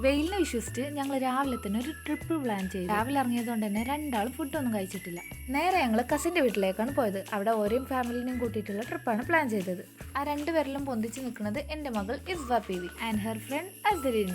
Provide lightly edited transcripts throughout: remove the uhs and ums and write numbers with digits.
വെയിലിനെ വിശ്വസിച്ച് ഞങ്ങൾ രാവിലെ തന്നെ ഒരു ട്രിപ്പ് പ്ലാൻ ചെയ്തു. രാവിലെ ഇറങ്ങിയതുകൊണ്ട് തന്നെ രണ്ടാളും ഫുഡൊന്നും കഴിച്ചിട്ടില്ല. നേരെ ഞങ്ങൾ കസിൻ്റെ വീട്ടിലേക്കാണ് പോയത്. അവിടെ ഓരോ ഫാമിലിനെയും കൂട്ടിയിട്ടുള്ള ട്രിപ്പാണ് പ്ലാൻ ചെയ്തത്. ആ രണ്ടുപേരിലും പൊന്തിച്ച് നിൽക്കുന്നത് എൻ്റെ മകൾ Iswa P V and her friend Azarin.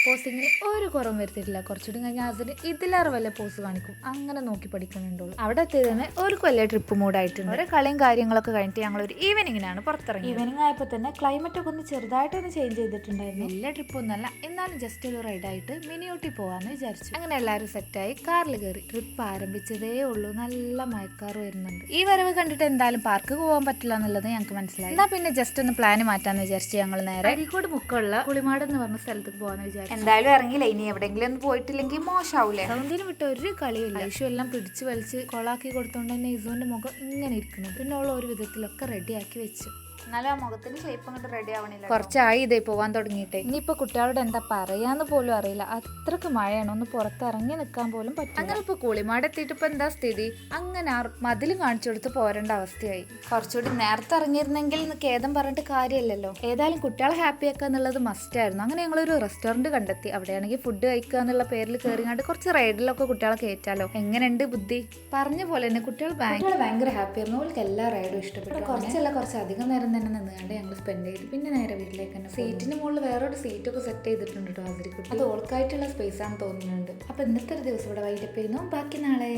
പോസിങ്ങിന് ഒരു കുറവും വരുത്തിയിട്ടില്ല. കുറച്ചുകൂടി കഴിഞ്ഞാൽ അതിന് ഇതിലേറെ വല്ല പോസ് കാണിക്കും. അങ്ങനെ നോക്കി പഠിക്കുന്നുണ്ടുള്ളൂ. അവിടെ എത്തിയത് തന്നെ ഒരു വലിയ ട്രിപ്പ് മൂഡായിട്ടുണ്ട്. ഒരു കളിയും കാര്യങ്ങളൊക്കെ കഴിഞ്ഞിട്ട് ഞങ്ങൾ ഒരു ഈവനിങ്ങിനാണ് പുറത്തിറങ്ങി. ഈവനിങ് ആയപ്പോൾ തന്നെ ക്ലൈമറ്റ് ഒക്കെ ഒന്ന് ചെറുതായിട്ടൊന്ന് ചേഞ്ച് ചെയ്തിട്ടുണ്ടായിരുന്നു. വലിയ ട്രിപ്പ് ഒന്നല്ല, എന്നാലും ജസ്റ്റ് ഒരു റൈഡായിട്ട് മിനി ഊട്ടി പോവാന്ന് വിചാരിച്ചു. അങ്ങനെ എല്ലാവരും സെറ്റായി കാറിൽ കയറി. ട്രിപ്പ് ആരംഭിച്ചതേ ഉള്ളൂ. നല്ല മഴക്കാറ് വരുന്നുണ്ട്. ഈ വരവ് കണ്ടിട്ട് എന്തായാലും പാർക്ക് പോകാൻ പറ്റില്ല എന്നുള്ളത് ഞങ്ങൾക്ക് മനസ്സിലായി. എന്നാൽ പിന്നെ ജസ്റ്റ് ഒന്ന് പ്ലാൻ മാറ്റാന്ന് വിചാരിച്ചു ഞങ്ങൾ നേരെ അരീക്കോട് മുക്കുള്ള പുളിമാട് എന്ന് പറഞ്ഞ സ്ഥലത്തേക്ക് പോകാന്ന് വിചാരിച്ചു. എന്തായാലും ഇറങ്ങിയില്ല. ഇനി എവിടെയെങ്കിലും ഒന്നും പോയിട്ടില്ലെങ്കിൽ മോശമാവൂലേ. സൗന്ദര്യം വിട്ട ഒരു കളിയില്ല. ഐഷു എല്ലാം പിടിച്ചു വലിച്ച് കൊളാക്കി കൊടുത്തോണ്ട് തന്നെ ഇസുവിന്റെ മുഖം ഇങ്ങനെ ഇരിക്കുന്നത്. പിന്നെ ഉള്ള ഒരു വിധത്തിലൊക്കെ റെഡിയാക്കി വെച്ചു. എന്നാലും ആ മുഖത്തിന് ഷേപ്പ് അങ്ങോട്ട് റെഡി ആവണില്ല. കുറച്ചായി ഇതേ പോവാൻ തുടങ്ങിയിട്ടേ. ഇനിയിപ്പോൾ കുട്ടികളോട് എന്താ പറയാന്ന് പോലും അറിയില്ല. അത്രക്ക് മഴയാണ്. ഒന്ന് പുറത്തിറങ്ങി നിൽക്കാൻ പോലും പറ്റും. അങ്ങനെ ഇപ്പോൾ കുളിമാട് എത്തിയിട്ട് ഇപ്പൊ എന്താ സ്ഥിതി? അങ്ങനെ മതിലും കാണിച്ചു കൊടുത്ത് പോരേണ്ട അവസ്ഥയായി. കുറച്ചുകൂടി നേരത്തെ ഇറങ്ങിയിരുന്നെങ്കിൽ ഖേദം പറഞ്ഞിട്ട് കാര്യമല്ലല്ലോ. ഏതായാലും കുട്ടികളെ ഹാപ്പി ആക്കുക എന്നുള്ളത് മസ്റ്റ് ആയിരുന്നു. അങ്ങനെ ഞങ്ങളൊരു റെസ്റ്റോറന്റ് കണ്ടെത്തി. അവിടെയാണെങ്കിൽ ഫുഡ് കഴിക്കുക എന്നുള്ള പേരിൽ കയറിങ്ങാണ്ട് കുറച്ച് റൈഡിലൊക്കെ കുട്ടികളെ കയറ്റാലോ. എങ്ങനെയുണ്ട് ബുദ്ധി? പറഞ്ഞ പോലെ തന്നെ കുട്ടികൾ ഭയങ്കര ഹാപ്പി ആയിരുന്നു. അവൾക്ക് എല്ലാ റൈഡും ഇഷ്ടപ്പെട്ടു. കുറച്ച് അധികം നേരം തന്നെ നിന്നുകൊണ്ട് ഞങ്ങൾ സ്പെൻഡ് ചെയ്തു. പിന്നെ നേരെ വീട്ടിലേക്ക് തന്നെ. സീറ്റിന് മുകളിൽ വേറൊരു സീറ്റൊക്കെ സെറ്റ് ചെയ്തിട്ടുണ്ട് കേട്ടോ ആതിരക്കുട്ടി. അത് ഓൾക്കായിട്ടുള്ള സ്പേസ് ആണ് തോന്നുന്നുണ്ട്. അപ്പൊ ഇന്നത്തെ ഒരു ദിവസം ഇവിടെ വൈകിട്ട് ചെയ്യുന്നു. ബാക്കി നാളെ.